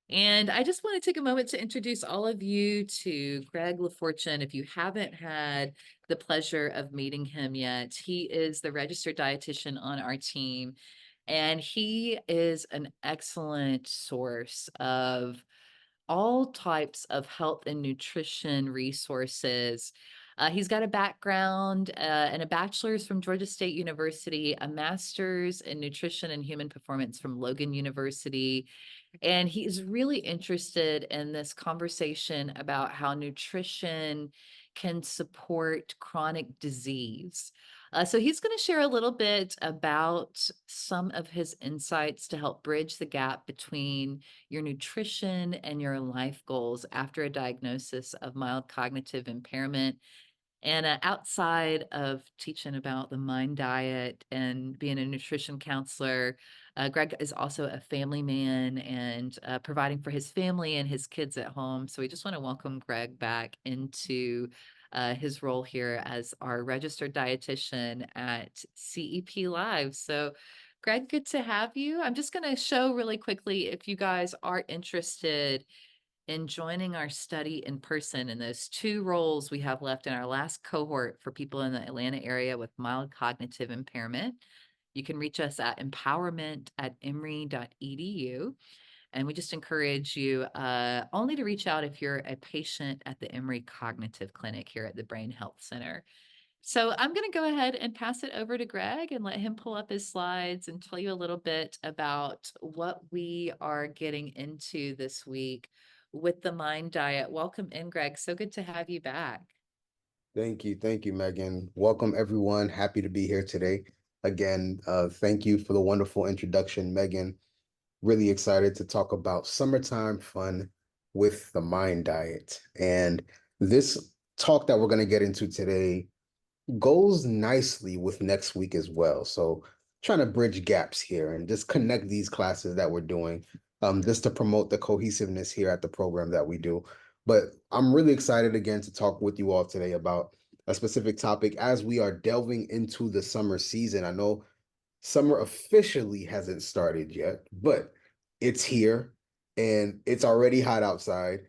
And I just want to take a moment to introduce all of you to Greg LaFortune. If you haven't had the pleasure of meeting him yet, he is the registered dietitian on our team, and he is an excellent source of all types of health and nutrition resources. He's got a background and a bachelor's from Georgia State University, a master's in nutrition and human performance from Logan University, and he's really interested in this conversation about how nutrition can support chronic disease. So he's going to share a little bit about some of his insights to help bridge the gap between your nutrition and your life goals after a diagnosis of mild cognitive impairment. And outside of teaching about the mind diet and being a nutrition counselor, Greg is also a family man and providing for his family and his kids at home. So we just want to welcome Greg back into his role here as our registered dietitian at CEP Live. So, Greg, good to have you. I'm just going to show really quickly if you guys are interested in joining our study in person in those two roles we have left in our last cohort for people in the Atlanta area with mild cognitive impairment. You can reach us at empowerment@emory.edu. And we just encourage you only to reach out if you're a patient at the Emory Cognitive Clinic here at the Brain Health Center. So I'm going to go ahead and pass it over to Greg and let him pull up his slides and tell you a little bit about what we are getting into this week with the Mind Diet. Welcome in, Greg. So good to have you back. Thank you. Thank you, Megan. Welcome, everyone. Happy to be here today. Again, thank you for the wonderful introduction, Megan. Really excited to talk about summertime fun with the Mind Diet. And this talk that we're going to get into today goes nicely with next week as well. So trying to bridge gaps here and just connect these classes that we're doing, just to promote the cohesiveness here at the program that we do. But I'm really excited again to talk with you all today about a specific topic as we are delving into the summer season. I know summer officially hasn't started yet, but it's here and it's already hot outside.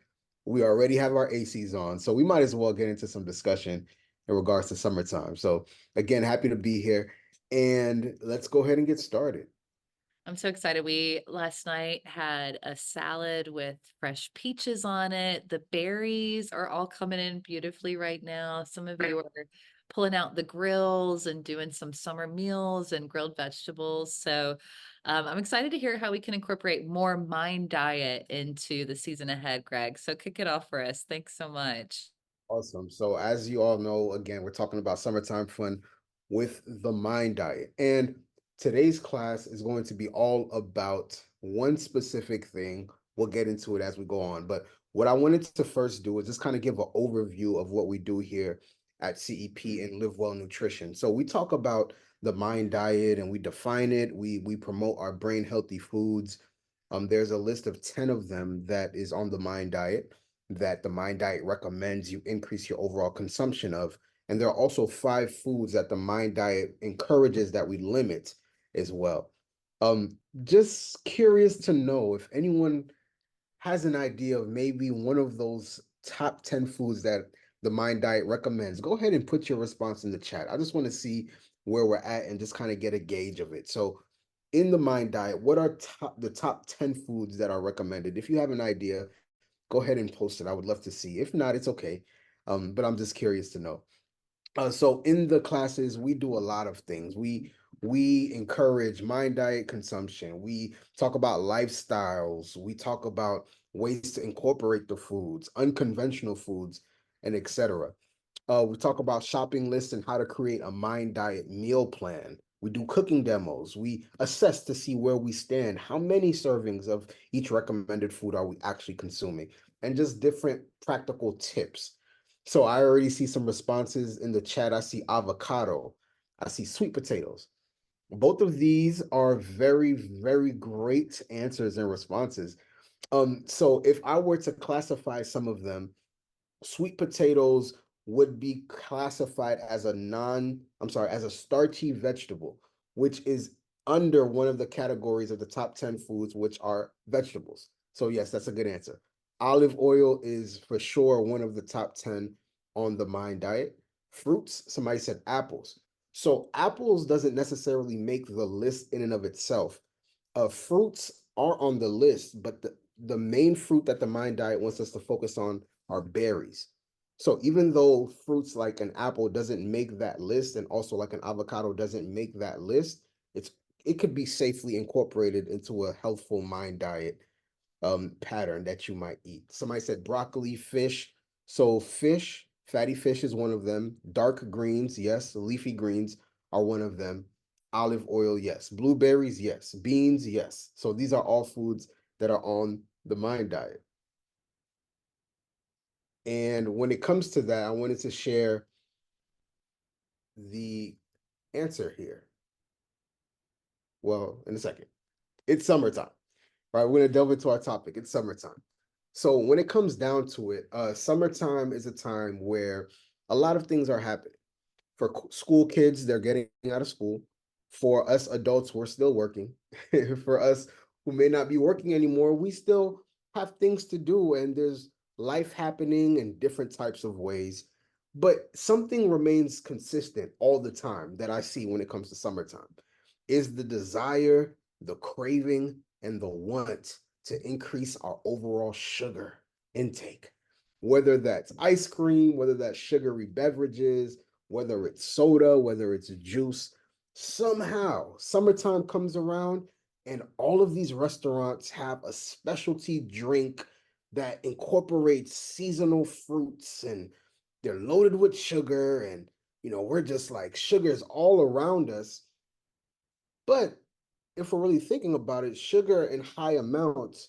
We already have our ACs on, so we might as well get into some discussion in regards to summertime. So again, happy to be here, and let's go ahead and get started. I'm so excited. We last night had a salad with fresh peaches on it. The berries are all coming in beautifully right now. Some of you are pulling out the grills and doing some summer meals and grilled vegetables. So I'm excited to hear how we can incorporate more Mind Diet into the season ahead, Greg. So kick it off for us. Thanks so much. Awesome. So as you all know, again, we're talking about summertime fun with the Mind Diet. And today's class is going to be all about one specific thing. We'll get into it as we go on. But what I wanted to first do is just kind of give an overview of what we do here at CEP and Live Well Nutrition. So we talk about the Mind Diet and we define it. We promote our brain healthy foods. There's a list of 10 of them that is on the Mind Diet that the Mind Diet recommends you increase your overall consumption of. And there are also 5 foods that the Mind Diet encourages that we limit as well. Just curious to know if anyone has an idea of maybe one of those top 10 foods that the Mind Diet recommends. Go ahead and put your response in the chat. I just want to see where we're at and just kind of get a gauge of it. So in the Mind Diet, what are the top 10 foods that are recommended? If you have an idea, go ahead and post it. I would love to see. If not, it's okay. But I'm just curious to know. So in the classes, we do a lot of things. We encourage Mind Diet consumption. We talk about lifestyles. We talk about ways to incorporate the foods, unconventional foods, and etc. We talk about shopping lists and how to create a Mind Diet meal plan. We do cooking demos. We assess to see where we stand. How many servings of each recommended food are we actually consuming? And just different practical tips. So I already see some responses in the chat. I see avocado. I see sweet potatoes. Both of these are very, very great answers and responses. So if I were to classify some of them, sweet potatoes would be classified as as a starchy vegetable, which is under one of the categories of the top 10 foods, which are vegetables. So yes, that's a good answer. Olive oil is for sure one of the top 10 on the Mind diet. Fruits, somebody said apples. So apples doesn't necessarily make the list in and of itself. Fruits are on the list, but the main fruit that the Mind diet wants us to focus on are berries. So even though fruits like an apple doesn't make that list, and also like an avocado doesn't make that list, it could be safely incorporated into a healthful Mind diet pattern that you might eat. Somebody said broccoli, fish. So fish, fatty fish is one of them. Dark greens, yes. Leafy greens are one of them. Olive oil, yes. Blueberries, yes. Beans, yes. So these are all foods that are on the Mind diet. And when it comes to that, I wanted to share the answer here. Well, in a second. It's summertime. Right, we're gonna delve into our topic. It's summertime. So when it comes down to it, summertime is a time where a lot of things are happening. For school kids, they're getting out of school. For us adults, we're still working. For us who may not be working anymore, we still have things to do, and there's life happening in different types of ways. But something remains consistent all the time that I see when it comes to summertime is the desire, the craving, and the want to increase our overall sugar intake. Whether that's ice cream, whether that's sugary beverages, whether it's soda, whether it's juice, somehow summertime comes around and all of these restaurants have a specialty drink that incorporates seasonal fruits, and they're loaded with sugar, and we're just like sugar's all around us. But if we're really thinking about it, sugar in high amounts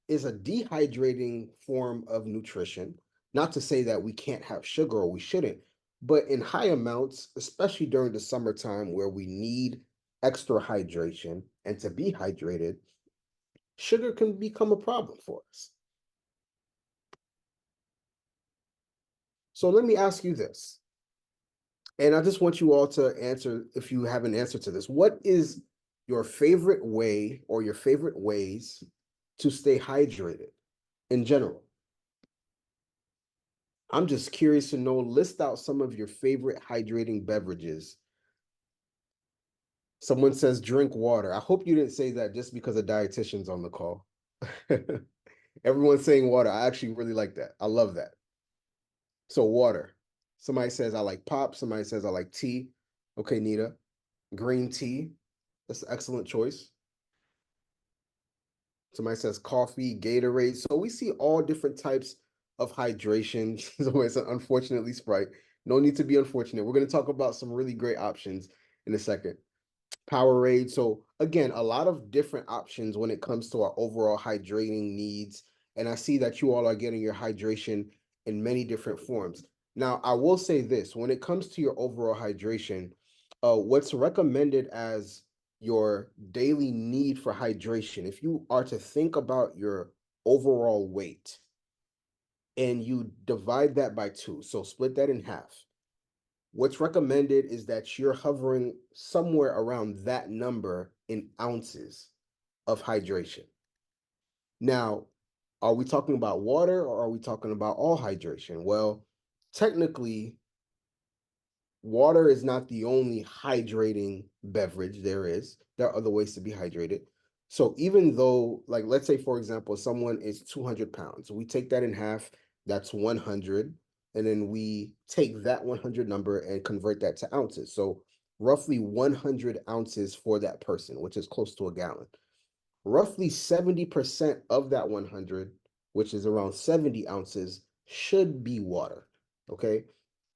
is a dehydrating form of nutrition. Not to say that we can't have sugar or we shouldn't, but in high amounts, especially during the summertime where we need extra hydration and to be hydrated, sugar can become a problem for us. So let me ask you this, and I just want you all to answer if you have an answer to this. What is your favorite way or your favorite ways to stay hydrated in general? I'm just curious to know, list out some of your favorite hydrating beverages. Someone says drink water. I hope you didn't say that just because a dietitian's on the call. Everyone's saying water. I actually really like that. I love that. So water. Somebody says I like pop. Somebody says I like tea. Okay, Nita. Green tea. That's an excellent choice. Somebody says coffee, Gatorade. So we see all different types of hydration. Somebody said, unfortunately, Sprite. No need to be unfortunate. We're going to talk about some really great options in a second. Powerade. So again, a lot of different options when it comes to our overall hydrating needs. And I see that you all are getting your hydration in many different forms. Now, I will say this, when it comes to your overall hydration, what's recommended as your daily need for hydration, if you are to think about your overall weight and you divide that by 2, so split that in half, what's recommended is that you're hovering somewhere around that number in ounces of hydration. Now, are we talking about water or are we talking about all hydration? Well, technically, water is not the only hydrating beverage there is. There are other ways to be hydrated. So even though, like, let's say, for example, someone is 200 pounds, we take that in half, that's 100. And then we take that 100 number and convert that to ounces. So roughly 100 ounces for that person, which is close to a gallon. Roughly 70% of that 100, which is around 70 ounces, should be water. Okay.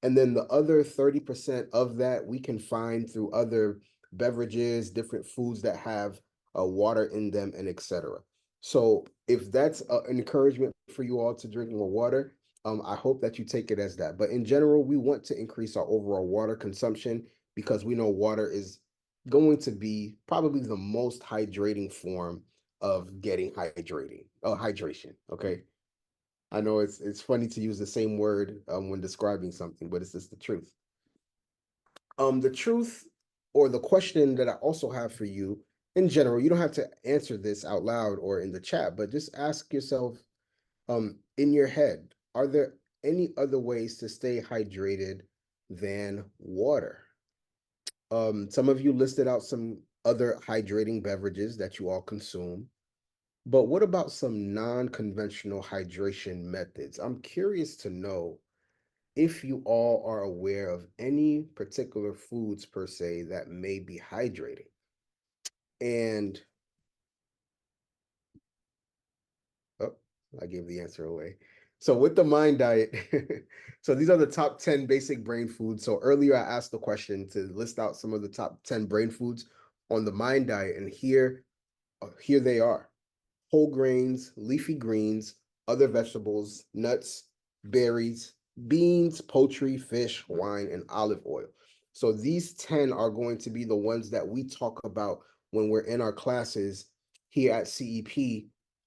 And then the other 30% of that we can find through other beverages, different foods that have water in them, and etc. So if that's an encouragement for you all to drink more water, I hope that you take it as that. But in general, we want to increase our overall water consumption because we know water is going to be probably the most hydrating form of getting hydration. Okay. I know it's funny to use the same word when describing something, but it's just the truth. The truth or the question that I also have for you in general, you don't have to answer this out loud or in the chat, but just ask yourself in your head, are there any other ways to stay hydrated than water? Some of you listed out some other hydrating beverages that you all consume, but what about some non-conventional hydration methods? I'm curious to know if you all are aware of any particular foods per se that may be hydrating. And oh, I gave the answer away. So with the mind diet, so these are the top 10 basic brain foods. So earlier I asked the question to list out some of the top 10 brain foods on the mind diet, and here they are: whole grains, leafy greens, other vegetables, nuts, berries, beans, poultry, fish, wine, and olive oil. So these 10 are going to be the ones that we talk about when we're in our classes here at CEP.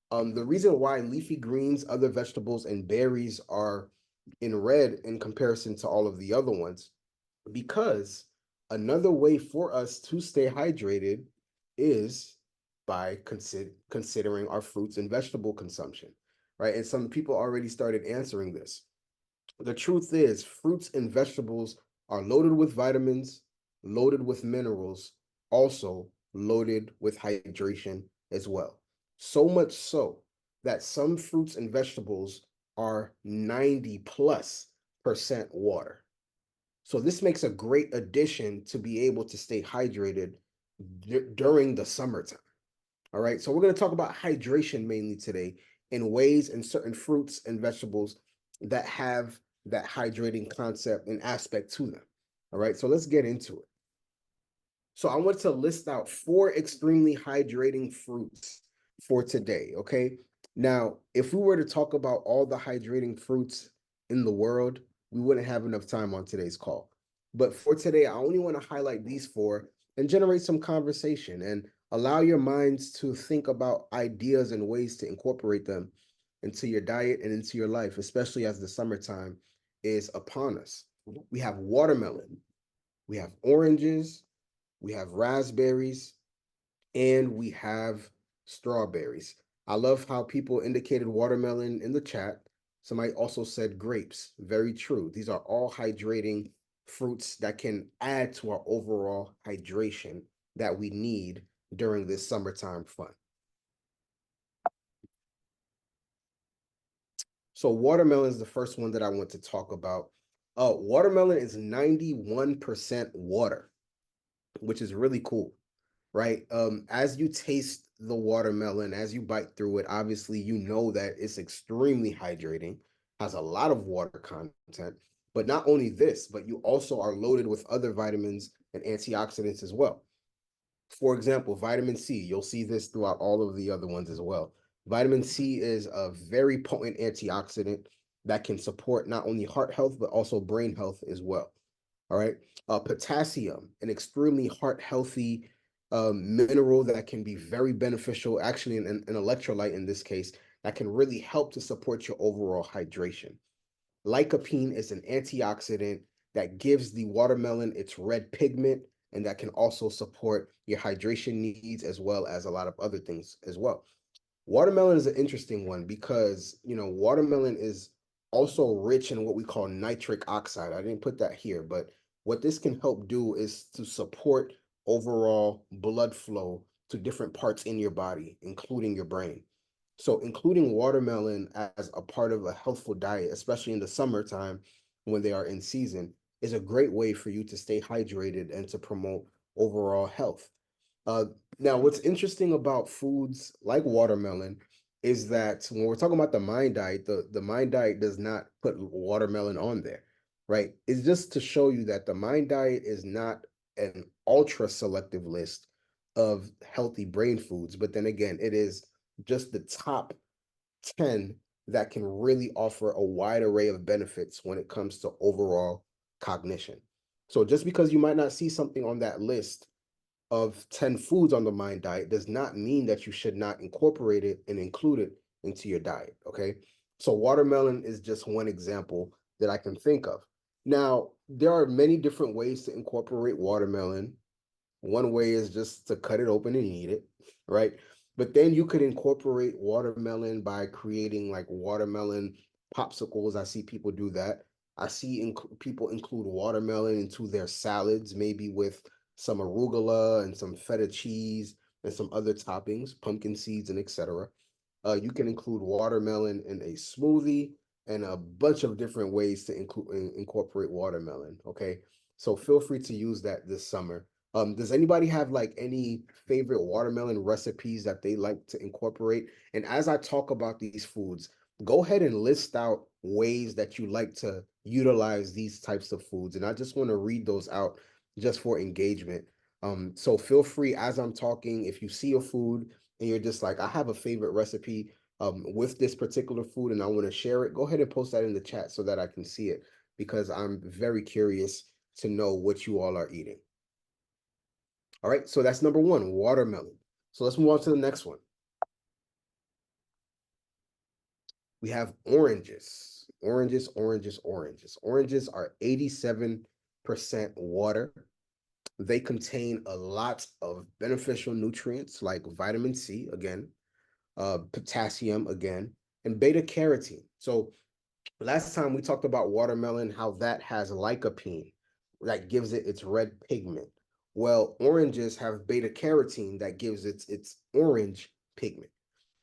The reason why leafy greens, other vegetables, and berries are in red in comparison to all of the other ones, because another way for us to stay hydrated is by considering our fruits and vegetable consumption, right? And some people already started answering this. The truth is, fruits and vegetables are loaded with vitamins, loaded with minerals, also loaded with hydration as well. So much so that some fruits and vegetables are 90 plus percent water. So this makes a great addition to be able to stay hydrated during the summertime. All right. So we're going to talk about hydration mainly today in ways and certain fruits and vegetables that have that hydrating concept and aspect to them. All right. So let's get into it. So I want to list out 4 extremely hydrating fruits for today. Okay. Now, if we were to talk about all the hydrating fruits in the world, we wouldn't have enough time on today's call. But for today, I only want to highlight these 4 and generate some conversation and allow your minds to think about ideas and ways to incorporate them into your diet and into your life, especially as the summertime is upon us. We have watermelon, we have oranges, we have raspberries, and we have strawberries. I love how people indicated watermelon in the chat. Somebody also said grapes. Very true. These are all hydrating fruits that can add to our overall hydration that we need during this summertime fun. So watermelon is the first one that I want to talk about. Watermelon is 91% water, which is really cool, right? As you taste the watermelon, as you bite through it, obviously you know that it's extremely hydrating, has a lot of water content. But not only this, but you also are loaded with other vitamins and antioxidants as well. For example, vitamin C, you'll see this throughout all of the other ones as well. Vitamin C is a very potent antioxidant that can support not only heart health, but also brain health as well. All right. Potassium, an extremely heart healthy mineral that can be very beneficial, actually, an electrolyte in this case, that can really help to support your overall hydration. Lycopene is an antioxidant that gives the watermelon its red pigment, and that can also support your hydration needs as well as a lot of other things as well. Watermelon is an interesting one because, watermelon is also rich in what we call nitric oxide. I didn't put that here, but what this can help do is to support overall blood flow to different parts in your body, including your brain. So including watermelon as a part of a healthful diet, especially in the summertime when they are in season, is a great way for you to stay hydrated and to promote overall health. Uh, Now, what's interesting about foods like watermelon is that when we're talking about the mind diet, the mind diet does not put watermelon on there, right? It's just to show you that the mind diet is not an ultra selective list of healthy brain foods, but then again, it is just the top 10 that can really offer a wide array of benefits when it comes to overall cognition. So just because you might not see something on that list of 10 foods on the mind diet does not mean that you should not incorporate it and include it into your diet. Okay. So, watermelon is just one example that I can think of. Now, there are many different ways to incorporate watermelon One way is just to cut it open and eat it, right? But then you could incorporate watermelon by creating like watermelon popsicles. I see people do that. I see people include watermelon into their salads, maybe with some arugula and some feta cheese and some other toppings, pumpkin seeds and etc. You can include watermelon in a smoothie and a bunch of different ways to incorporate watermelon. Okay, so feel free to use that this summer. Does anybody have like any favorite watermelon recipes that they like to incorporate? And as I talk about these foods, go ahead and list out ways that you like to utilize these types of foods. And I just want to read those out just for engagement. So feel free as I'm talking, if you see a food and you're just like, I have a favorite recipe with this particular food and I want to share it, go ahead and post that in the chat so that I can see it because I'm very curious to know what you all are eating. All right, so that's number one, watermelon. So let's move on to the next one. We have oranges. Oranges, oranges, oranges. Oranges are 87% water. They contain a lot of beneficial nutrients like vitamin C, again, potassium, again, and beta carotene. So last time we talked about watermelon, how that has lycopene that gives it its red pigment. Well, oranges have beta carotene that gives its orange pigment.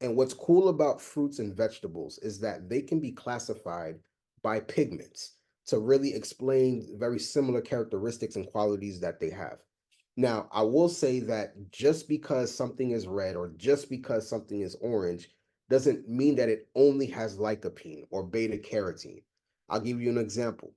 And what's cool about fruits and vegetables is that they can be classified by pigments to really explain very similar characteristics and qualities that they have. Now, I will say that just because something is red or just because something is orange doesn't mean that it only has lycopene or beta carotene. I'll give you an example.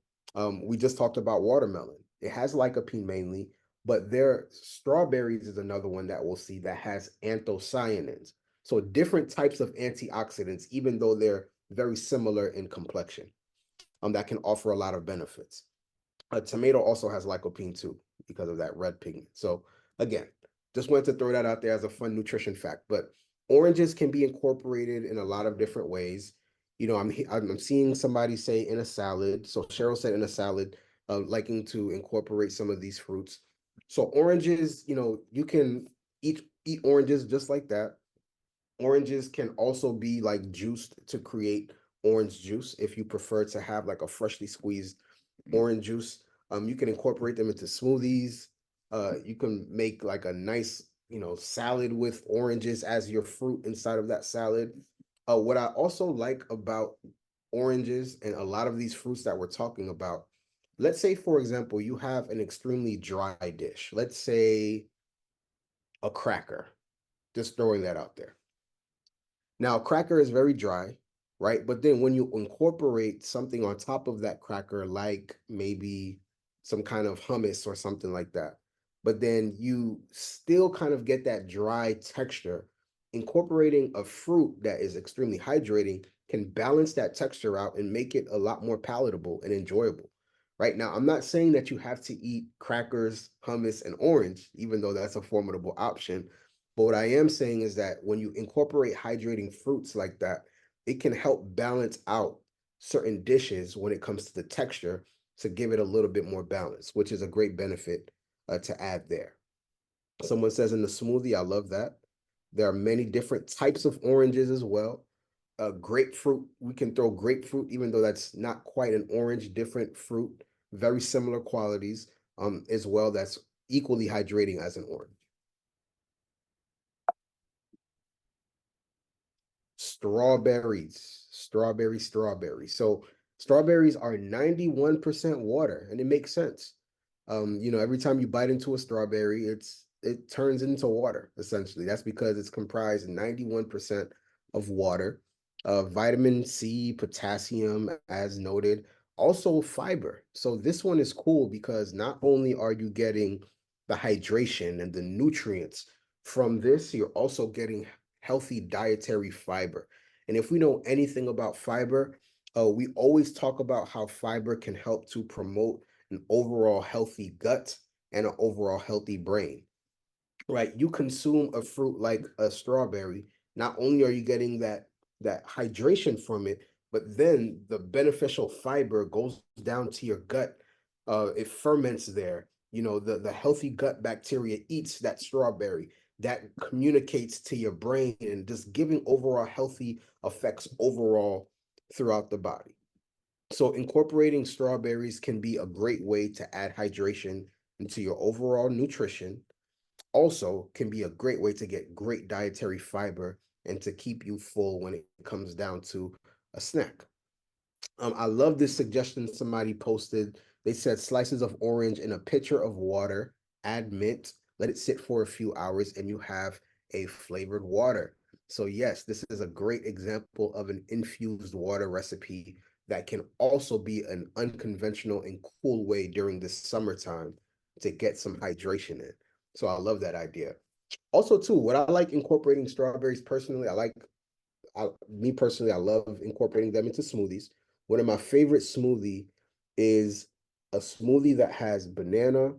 We just talked about watermelon. It has lycopene mainly, but strawberries is another one that we'll see that has anthocyanins. So different types of antioxidants, even though they're very similar in complexion, that can offer a lot of benefits. A tomato also has lycopene too because of that red pigment. So again, just wanted to throw that out there as a fun nutrition fact. But oranges can be incorporated in a lot of different ways. You know, I'm seeing somebody say in a salad. So Cheryl said in a salad, liking to incorporate some of these fruits. So oranges, you know, you can eat oranges just like that. Oranges can also be like juiced to create orange juice if you prefer to have like a freshly squeezed orange juice. You can incorporate them into smoothies. You can make like a nice, you know, salad with oranges as your fruit inside of that salad. What I also like about oranges and a lot of these fruits that we're talking about, let's say, for example, you have an extremely dry dish. Let's say a cracker, just throwing that out there. Now, cracker is very dry, right? But then when you incorporate something on top of that cracker, like maybe some kind of hummus or something like that, but then you still kind of get that dry texture, incorporating a fruit that is extremely hydrating can balance that texture out and make it a lot more palatable and enjoyable. Right now, I'm not saying that you have to eat crackers, hummus, and orange, even though that's a formidable option. But what I am saying is that when you incorporate hydrating fruits like that, it can help balance out certain dishes when it comes to the texture to give it a little bit more balance, which is a great benefit to add there. Someone says in the smoothie, I love that. There are many different types of oranges as well. Grapefruit, we can throw grapefruit, even though that's not quite an orange, different fruit, very similar qualities as well. That's equally hydrating as an orange. Strawberries, strawberry. So strawberries are 91% water, and it makes sense. You know, every time you bite into a strawberry, it turns into water, essentially. That's because it's comprised 91% of water, vitamin C, potassium, as noted, also fiber. So this one is cool because not only are you getting the hydration and the nutrients from this, you're also getting healthy dietary fiber. And if we know anything about fiber, we always talk about how fiber can help to promote an overall healthy gut and an overall healthy brain. Right? You consume a fruit like a strawberry, not only are you getting that hydration from it, but then the beneficial fiber goes down to your gut. It ferments there The healthy gut bacteria eats that strawberry, that communicates to your brain and just giving overall healthy effects overall throughout the body. So incorporating strawberries can be a great way to add hydration into your overall nutrition. Also can be a great way to get great dietary fiber and to keep you full when it comes down to a snack. I love this suggestion somebody posted. They said slices of orange in a pitcher of water, add mint, let it sit for a few hours, and you have a flavored water. So, yes, this is a great example of an infused water recipe that can also be an unconventional and cool way during the summertime to get some hydration in. So, I love that idea. Also, too, what I like incorporating strawberries personally, me personally, I love incorporating them into smoothies. One of my favorite smoothie is a smoothie that has banana,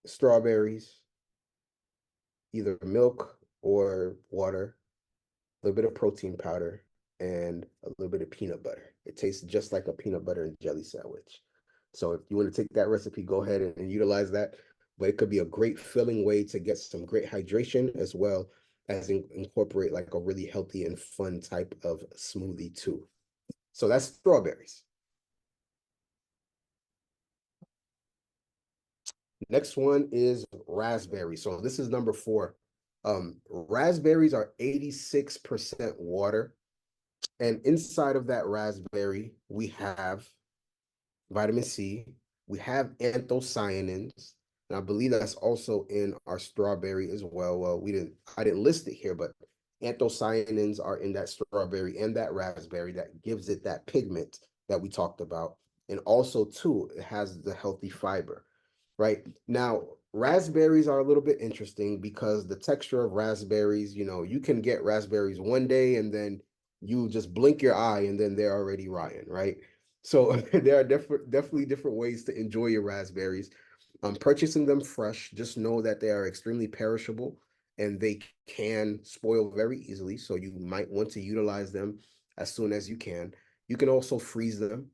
strawberries, either milk or water, a little bit of protein powder, and a little bit of peanut butter. It tastes just like a peanut butter and jelly sandwich. So if you want to take that recipe, go ahead and utilize that. But it could be a great filling way to get some great hydration as well as incorporate like a really healthy and fun type of smoothie too. So that's strawberries. Next one is raspberry. So this is number 4. Raspberries are 86% water. And inside of that raspberry, we have vitamin C. We have anthocyanins, and I believe that's also in our strawberry as well. Well, I didn't list it here, but anthocyanins are in that strawberry and that raspberry that gives it that pigment that we talked about. And also, too, it has the healthy fiber, right? Now, raspberries are a little bit interesting because the texture of raspberries, you can get raspberries one day and then you just blink your eye and then they're already rotten, right? So there are definitely different ways to enjoy your raspberries. Purchasing them fresh, just know that they are extremely perishable and they can spoil very easily. So you might want to utilize them as soon as you can. You can also freeze them,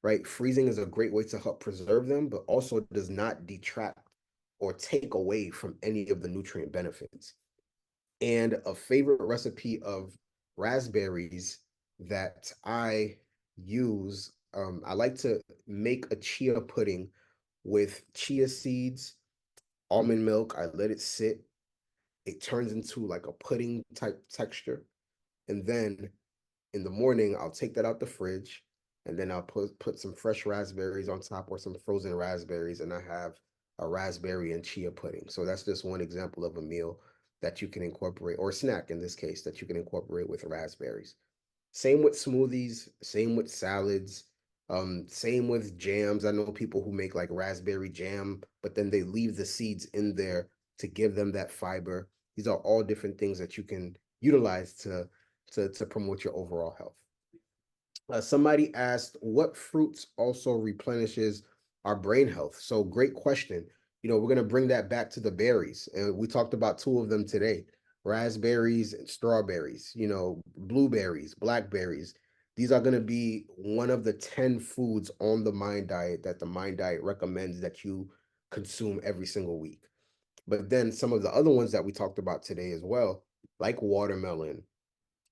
right? Freezing is a great way to help preserve them, but also does not detract or take away from any of the nutrient benefits. And a favorite recipe of raspberries that I use, I like to make a chia pudding with chia seeds, almond milk. I let it sit. It turns into like a pudding type texture. And then in the morning, I'll take that out the fridge and then I'll put some fresh raspberries on top or some frozen raspberries, and I have a raspberry and chia pudding. So that's just one example of a meal that you can incorporate, or snack in this case, that you can incorporate with raspberries. Same with smoothies, same with salads, same with jams. I know people who make like raspberry jam, but then they leave the seeds in there to give them that fiber. These are all different things that you can utilize to promote your overall health. Somebody asked what fruits also replenishes our brain health. So great question. We're going to bring that back to the berries. And we talked about 2 of them today, raspberries and strawberries, blueberries, blackberries. These are going to be one of the 10 foods on the Mind Diet that the Mind Diet recommends that you consume every single week. But then some of the other ones that we talked about today as well, like watermelon,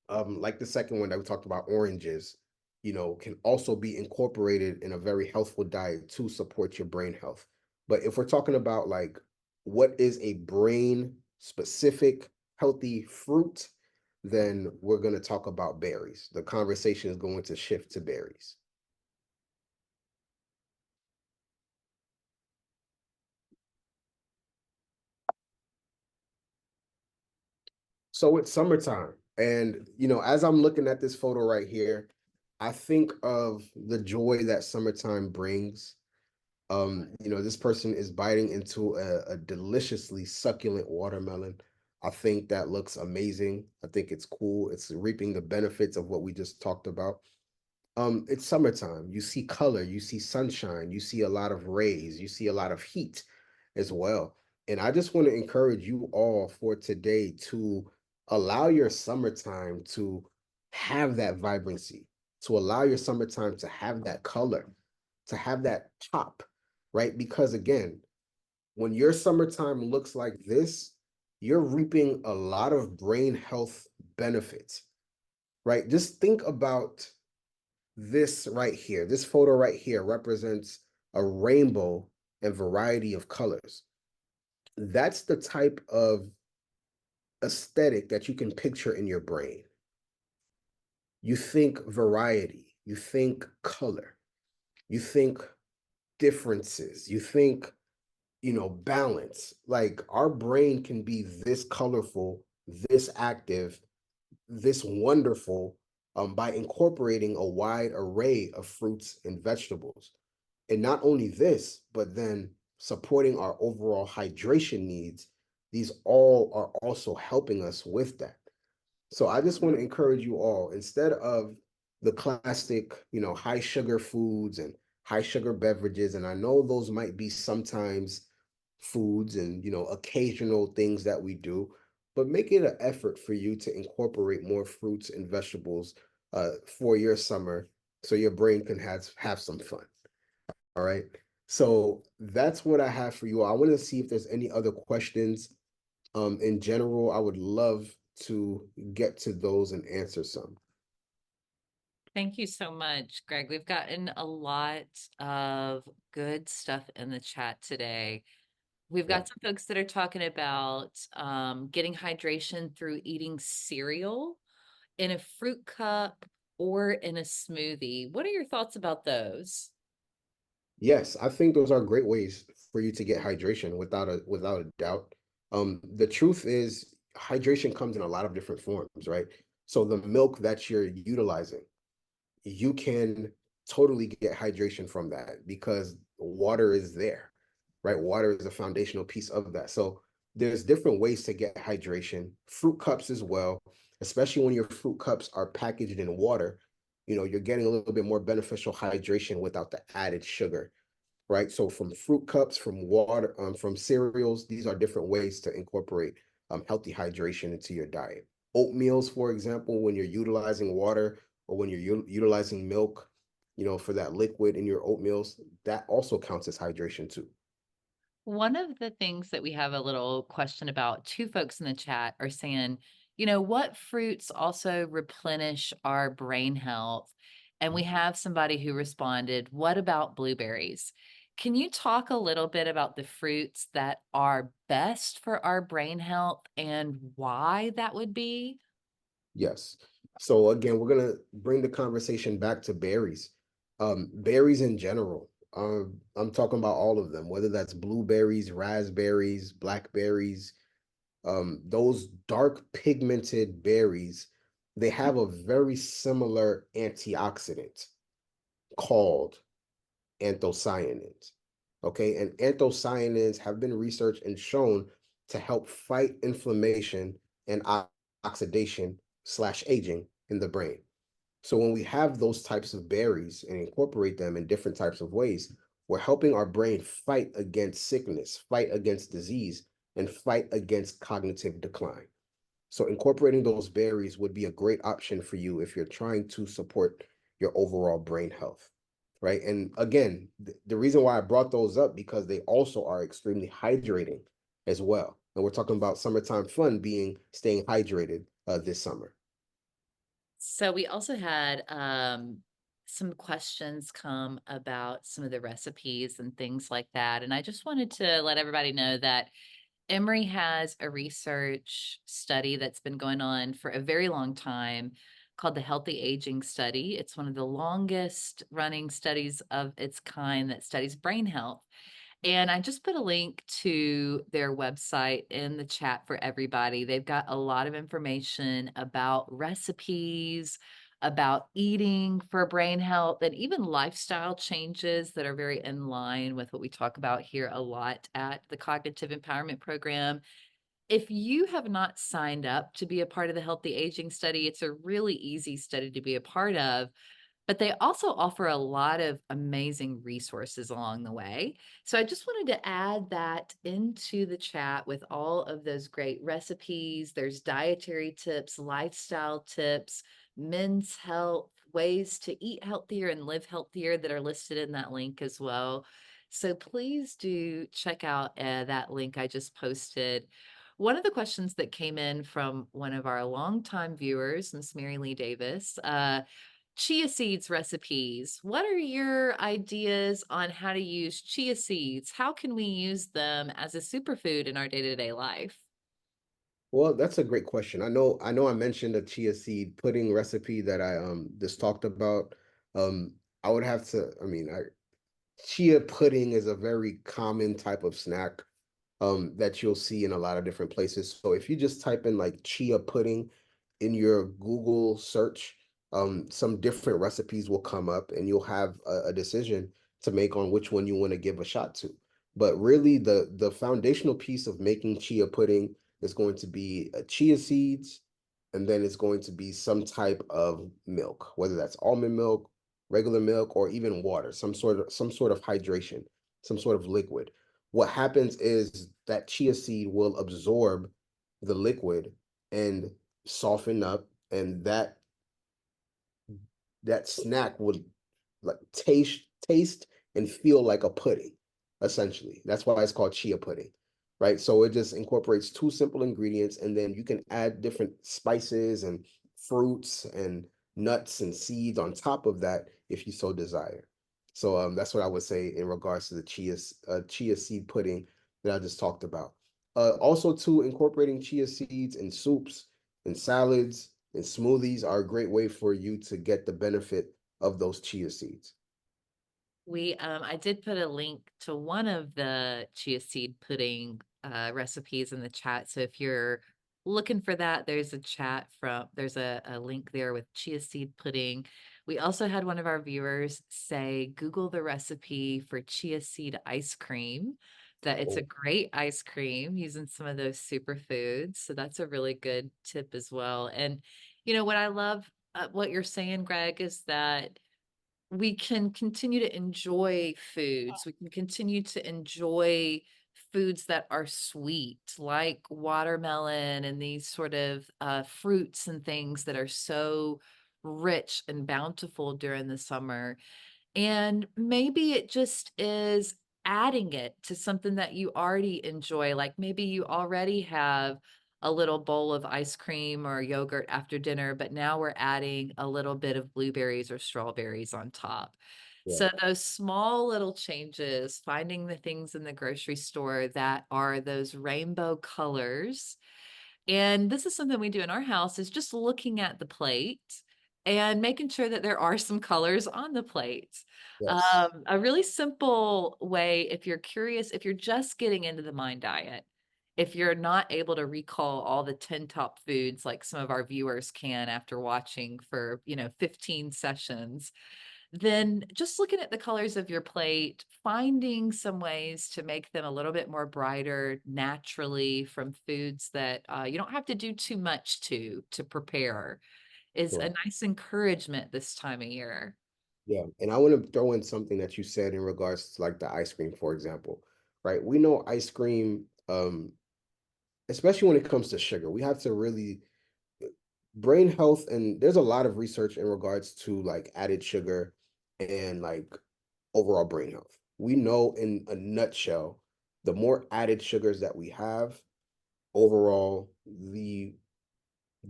like the second one that we talked about, oranges, can also be incorporated in a very healthful diet to support your brain health. But if we're talking about like what is a brain specific healthy fruit, then we're going to talk about berries. The conversation is going to shift to berries. So it's summertime. And, as I'm looking at this photo right here, I think of the joy that summertime brings. This person is biting into a deliciously succulent watermelon. I think that looks amazing. I think it's cool. It's reaping the benefits of what we just talked about. It's summertime. You see color, you see sunshine, you see a lot of rays, you see a lot of heat as well. And I just want to encourage you all for today to allow your summertime to have that vibrancy, to allow your summertime to have that color, to have that pop. right? Because again, when your summertime looks like this, you're reaping a lot of brain health benefits, right? Just think about this right here. This photo right here represents a rainbow and variety of colors. That's the type of aesthetic that you can picture in your brain. You think variety, you think color, you think differences, you think, balance. Like our brain can be this colorful, this active, this wonderful, by incorporating a wide array of fruits and vegetables. And not only this, but then supporting our overall hydration needs. These all are also helping us with that. So I just want to encourage you all, instead of the classic, high sugar foods and high sugar beverages, and I know those might be sometimes foods and, occasional things that we do, but make it an effort for you to incorporate more fruits and vegetables for your summer so your brain can have some fun. All right. So that's what I have for you. I want to see if there's any other questions. In general, I would love to get to those and answer some. Thank you so much, Greg. We've gotten a lot of good stuff in the chat today. We've Yeah. got some folks that are talking about getting hydration through eating cereal in a fruit cup or in a smoothie. What are your thoughts about those? Yes, I think those are great ways for you to get hydration without a doubt. The truth is hydration comes in a lot of different forms, right? So the milk that you're utilizing, you can totally get hydration from that because water is there, right? Water is a foundational piece of that. So there's different ways to get hydration. Fruit cups as well, especially when your fruit cups are packaged in water, you're getting a little bit more beneficial hydration without the added sugar, right? So from fruit cups, from water, from cereals, these are different ways to incorporate healthy hydration into your diet. Oatmeals, for example, when you're utilizing water or when you're utilizing milk, for that liquid in your oatmeals, that also counts as hydration too. One of the things that we have a little question about, two folks in the chat are saying, what fruits also replenish our brain health? And we have somebody who responded, what about blueberries? Can you talk a little bit about the fruits that are best for our brain health and why that would be? Yes. So again, we're gonna bring the conversation back to berries. Berries in general. I'm talking about all of them, whether that's blueberries, raspberries, blackberries, those dark pigmented berries, they have a very similar antioxidant called anthocyanins. Okay, and anthocyanins have been researched and shown to help fight inflammation and oxidation slash aging in the brain. So when we have those types of berries and incorporate them in different types of ways, we're helping our brain fight against sickness, fight against disease, and fight against cognitive decline. So incorporating those berries would be a great option for you if you're trying to support your overall brain health, right? And again, the reason why I brought those up because they also are extremely hydrating as well. And we're talking about summertime fun being staying hydrated this summer. So we also had some questions come about some of the recipes and things like that. And I just wanted to let everybody know that Emory has a research study that's been going on for a very long time called the Healthy Aging Study. It's one of the longest running studies of its kind that studies brain health. And I just put a link to their website in the chat for everybody. They've got a lot of information about recipes, about eating for brain health, and even lifestyle changes that are very in line with what we talk about here a lot at the Cognitive Empowerment Program. If you have not signed up to be a part of the Healthy Aging Study, it's a really easy study to be a part of, but they also offer a lot of amazing resources along the way. So I just wanted to add that into the chat with all of those great recipes. There's dietary tips, lifestyle tips, men's health, ways to eat healthier and live healthier that are listed in that link as well. So please do check out that link I just posted. One of the questions that came in from one of our longtime viewers, Miss Mary Lee Davis, chia seeds recipes. What are your ideas on how to use chia seeds? How can we use them as a superfood in our day-to-day life? Well, that's a great question. I mentioned a chia seed pudding recipe that I just talked about. Um I would have to I mean, I chia pudding is a very common type of snack that you'll see in a lot of different places. So if you just type in like chia pudding in your Google search, some different recipes will come up and you'll have a decision to make on which one you want to give a shot to. But really the foundational piece of making chia pudding is going to be chia seeds, and then it's going to be some type of milk, whether that's almond milk, regular milk, or even water, some sort of hydration, some sort of liquid. What happens is that chia seed will absorb the liquid and soften up, and that snack would like taste and feel like a pudding, essentially. That's why it's called chia pudding, right? So it just incorporates two simple ingredients, and then you can add different spices and fruits and nuts and seeds on top of that if you so desire. So that's what I would say in regards to the chia seed pudding that I just talked about. Also, too, incorporating chia seeds in soups and salads and smoothies are a great way for you to get the benefit of those chia seeds. I did put a link to one of the chia seed pudding recipes in the chat. So if you're looking for that, there's a link there with chia seed pudding. We also had one of our viewers say, Google the recipe for chia seed ice cream, that it's a Oh, great ice cream using some of those superfoods. So that's a really good tip as well. And, what I love, what you're saying, Greg, is that we can continue to enjoy foods. We can continue to enjoy foods that are sweet, like watermelon and these sort of fruits and things that are so rich and bountiful during the summer. And maybe it just is adding it to something that you already enjoy. Like maybe you already have a little bowl of ice cream or yogurt after dinner, but now we're adding a little bit of blueberries or strawberries on top. yeah, So those small little changes, finding the things in the grocery store that are those rainbow colors, and this is something we do in our house, is just looking at the plate and making sure that there are some colors on the plate. yes, A really simple way, if you're curious, if you're just getting into the mind diet, if you're not able to recall all the 10 top foods like some of our viewers can after watching for, 15 sessions, then just looking at the colors of your plate, finding some ways to make them a little bit more brighter naturally from foods that you don't have to do too much to prepare is a correct. nice encouragement this time of year. Yeah, and I want to throw in something that you said in regards to like the ice cream, for example, right? We know ice cream, especially when it comes to sugar, we have to really brain health, and there's a lot of research in regards to like added sugar and like overall brain health. We know in a nutshell, the more added sugars that we have, overall,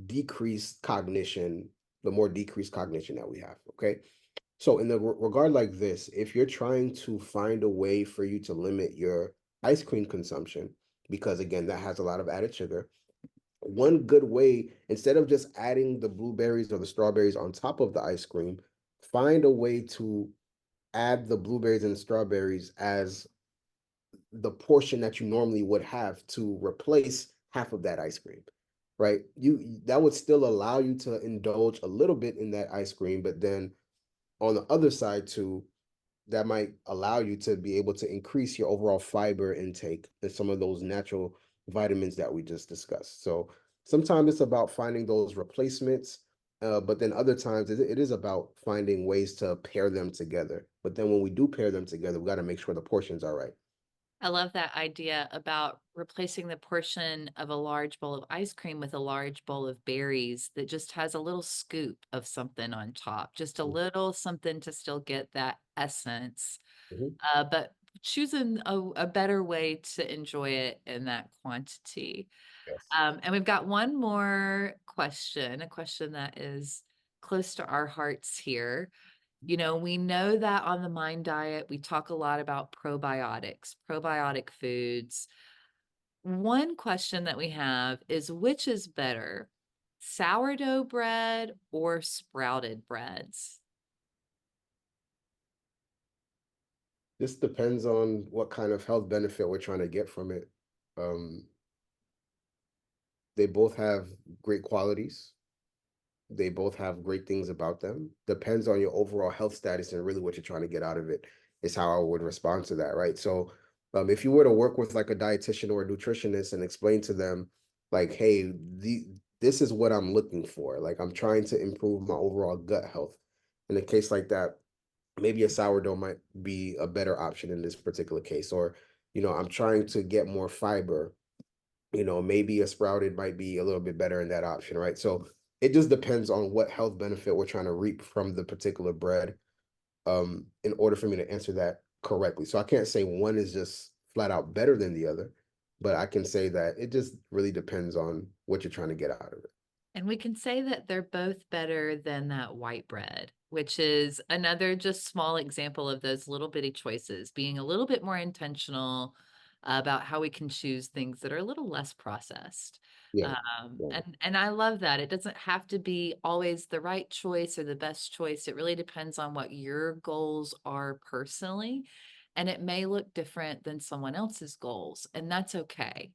decreased cognition, the more decreased cognition that we have. Okay. So, in the regard like this, if you're trying to find a way for you to limit your ice cream consumption, because again, that has a lot of added sugar, one good way, instead of just adding the blueberries or the strawberries on top of the ice cream, find a way to add the blueberries and the strawberries as the portion that you normally would have to replace half of that ice cream, right? That would still allow you to indulge a little bit in that ice cream, but then on the other side too, that might allow you to be able to increase your overall fiber intake and some of those natural vitamins that we just discussed. So sometimes it's about finding those replacements, but then other times it is about finding ways to pair them together. But then when we do pair them together, we got to make sure the portions are right. I love that idea about replacing the portion of a large bowl of ice cream with a large bowl of berries that just has a little scoop of something on top, just a little something to still get that essence, Mhm. but choosing a better way to enjoy it in that quantity. Yes. And we've got one more question, a question that is close to our hearts here. You know, we know that on the Mind Diet, we talk a lot about probiotics, probiotic foods. One question that we have is which is better, sourdough bread or sprouted breads? This depends on what kind of health benefit we're trying to get from it. Um, they both have great qualities. They both have great things about them. Depends on your overall health status and really what you're trying to get out of it is how I would respond to that, right? So, if you were to work with like a dietitian or a nutritionist and explain to them, like, hey, this is what I'm looking for. Like, I'm trying to improve my overall gut health. In a case like that, maybe a sourdough might be a better option in this particular case. Or, I'm trying to get more fiber, maybe a sprouted might be a little bit better in that option, right? So it just depends on what health benefit we're trying to reap from the particular bread, in order for me to answer that correctly. So I can't say one is just flat out better than the other, but I can say that it just really depends on what you're trying to get out of it. And we can say that they're both better than that white bread, which is another just small example of those little bitty choices, being a little bit more intentional about how we can choose things that are a little less processed. Yeah. Yeah. And I love that. It doesn't have to be always the right choice or the best choice. It really depends on what your goals are personally. And it may look different than someone else's goals, and that's okay.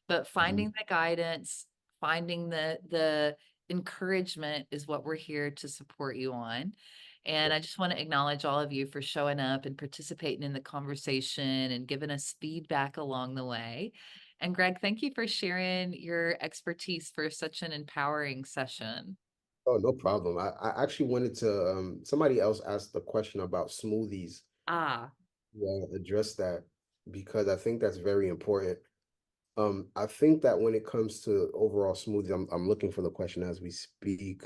But Mhm. finding the guidance, finding the encouragement is what we're here to support you on. And I just want to acknowledge all of you for showing up and participating in the conversation and giving us feedback along the way. And Greg, thank you for sharing your expertise for such an empowering session. Oh, no problem. I actually wanted to, somebody else asked the question about smoothies. Ah, Yeah, address that because I think that's very important. I think that when it comes to overall smoothies, I'm looking for the question as we speak.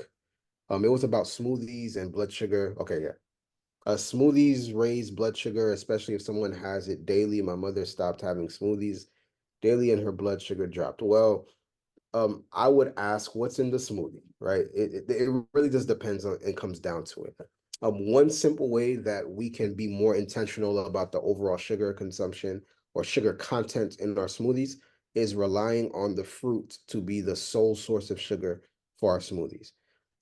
It was about smoothies and blood sugar. Okay, yeah. Smoothies raise blood sugar, especially if someone has it daily. My mother stopped having smoothies daily and her blood sugar dropped. Well, I would ask what's in the smoothie, right? It really just depends on and comes down to it. One simple way that we can be more intentional about the overall sugar consumption or sugar content in our smoothies is relying on the fruit to be the sole source of sugar for our smoothies.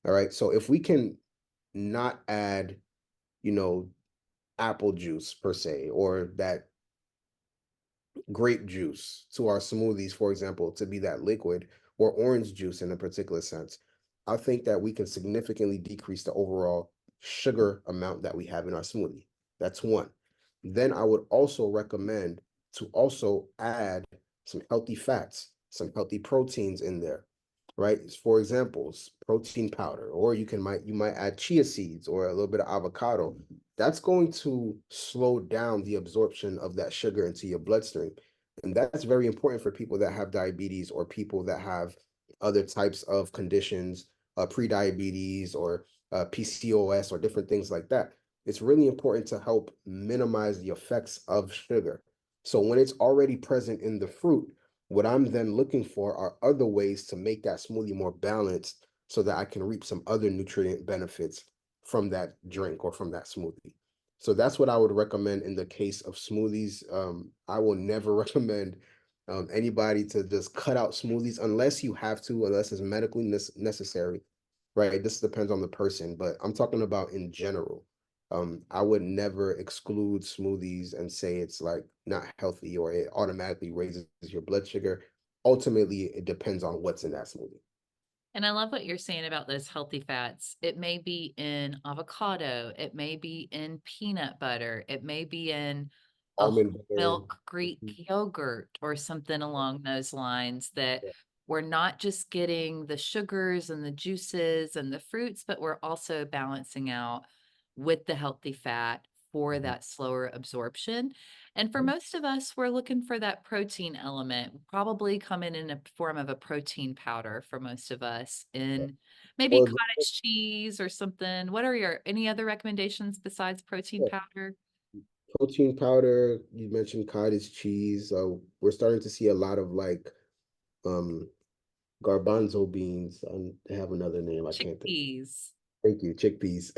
All right. So if we can not add, you know, apple juice per se, or that grape juice to our smoothies, for example, to be that liquid, or orange juice in a particular sense, I think that we can significantly decrease the overall sugar amount that we have in our smoothie. That's one. Then I would also recommend to also add some healthy fats, some healthy proteins in there, right? For example, protein powder, or you might add chia seeds or a little bit of avocado. That's going to slow down the absorption of that sugar into your bloodstream. And that's very important for people that have diabetes or people that have other types of conditions, pre-diabetes or PCOS or different things like that. It's really important to help minimize the effects of sugar. So when it's already present in the fruit, what I'm then looking for are other ways to make that smoothie more balanced so that I can reap some other nutrient benefits from that drink or from that smoothie. So that's what I would recommend in the case of smoothies. I will never recommend anybody to just cut out smoothies unless you have to, unless it's medically necessary, right? This depends on the person, but I'm talking about in general. I would never exclude smoothies and say it's like not healthy or it automatically raises your blood sugar. Ultimately, it depends on what's in that smoothie. and I love what you're saying about those healthy fats. It may be in avocado, it may be in peanut butter, it may be in a whole Almond butter. milk Greek Mhm. yogurt or something along those lines, that we're not just getting the sugars and the juices and the fruits, but we're also balancing out with the healthy fat for Mhm. that slower absorption. And for most of us, we're looking for that protein element, probably coming in a form of a protein powder for most of us, in maybe Or cottage cheese or something. What are your any other recommendations besides protein powder? Protein powder, you mentioned cottage cheese. We're starting to see a lot of like um garbanzo beans. They have another name. I can't think. Chickpeas. Thank you, chickpeas.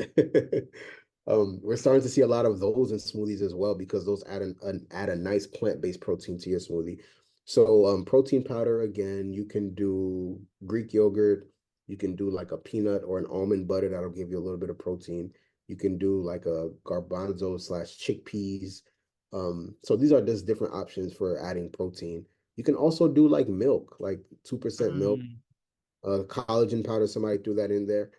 We're starting to see a lot of those in smoothies as well because those add a nice plant-based protein to your smoothie. So protein powder again, you can do Greek yogurt, you can do like a peanut or an almond butter that'll give you a little bit of protein. You can do like a garbanzo slash chickpeas. So these are just different options for adding protein. You can also do like milk, like 2% milk, Mm. collagen powder, somebody threw that in there.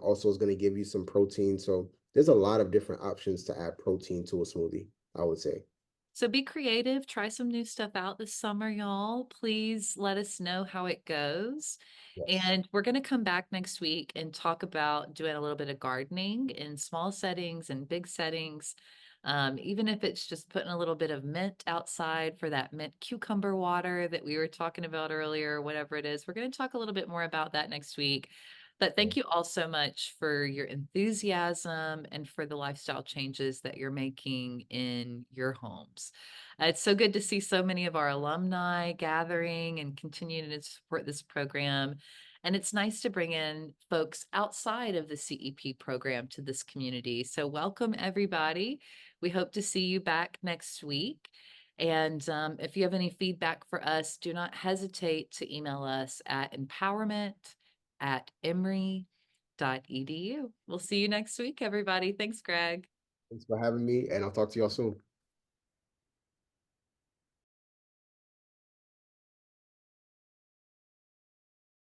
Also is going to give you some protein. So there's a lot of different options to add protein to a smoothie, I would say. So be creative, try some new stuff out this summer, y'all. Please let us know how it goes. Yes. And we're going to come back next week and talk about doing a little bit of gardening in small settings and big settings. Even if it's just putting a little bit of mint outside for that mint cucumber water that we were talking about earlier, whatever it is. We're going to talk a little bit more about that next week. But thank you all so much for your enthusiasm and for the lifestyle changes that you're making in your homes. It's so good to see so many of our alumni gathering and continuing to support this program. And it's nice to bring in folks outside of the CEP program to this community. So, welcome everybody. We hope to see you back next week. And if you have any feedback for us, do not hesitate to email us at empowerment@emory.edu. We'll see you next week, everybody. Thanks, Greg. Thanks for having me, and I'll talk to y'all soon.